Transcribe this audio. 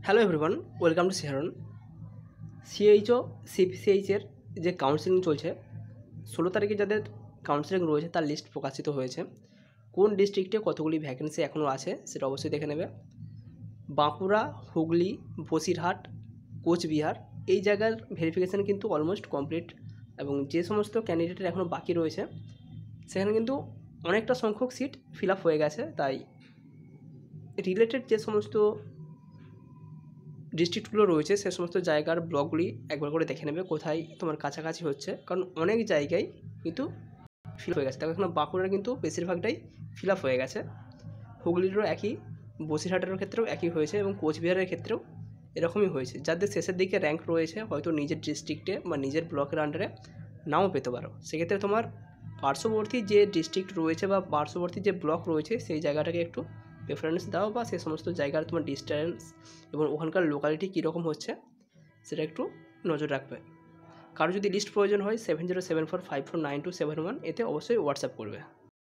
Hello everyone, welcome to শিহরণ। CHO সিপিসিএইচের যে counselling চলছে 16 তারিখে যাদের কাউন্সেলিং রয়েছে তার লিস্ট প্রকাশিত হয়েছে। কোন ডিস্ট্রিক্টে কতগুলি ভ্যাকেন্সি এখনও আছে সেটা অবশ্যই দেখে নেবে। বাঁকুড়া, হুগলি, বসিরহাট, কোচবিহার এই জায়গার ভেরিফিকেশান কিন্তু অলমোস্ট কমপ্লিট, এবং যে সমস্ত ক্যান্ডিডেটের এখনও বাকি রয়েছে সেখানে কিন্তু অনেকটা সংখ্যক সিট ফিল আপ হয়ে গেছে। তাই রিলেটেড যে সমস্ত ডিস্ট্রিক্টগুলো রয়েছে সে সমস্ত জায়গার ব্লকগুলি একবার করে দেখে নেবে কোথায় তোমার কাছাকাছি হচ্ছে, কারণ অনেক জায়গায় কিন্তু ফিল হয়ে গেছে। দেখো এখানে বাঁকুড়ার কিন্তু বেশিরভাগটাই ফিল আপ হয়ে গেছে, হুগলিরও একই, বসিরহাটের ক্ষেত্রেও একই হয়েছে এবং কোচবিহারের ক্ষেত্রেও এরকমই হয়েছে। যাদের শেষের দিকে র্যাঙ্ক রয়েছে হয়তো নিজের ডিস্ট্রিক্টে বা নিজের ব্লকের আন্ডারে নাও পেতে পারো, সেক্ষেত্রে তোমার পার্শ্ববর্তী যে ডিস্ট্রিক্ট রয়েছে বা পার্শ্ববর্তী যে ব্লক রয়েছে সেই জায়গাটাকে একটু প্রেফারেন্স দাও, বা সে সমস্ত জায়গার তোমার ডিস্টেন্স এবং ওখানকার লোকালিটি কীরকম হচ্ছে সেটা একটু নজর রাখবে। কারো যদি লিস্ট প্রয়োজন হয় 7074549271 এতে অবশ্যই হোয়াটসঅ্যাপ করবে।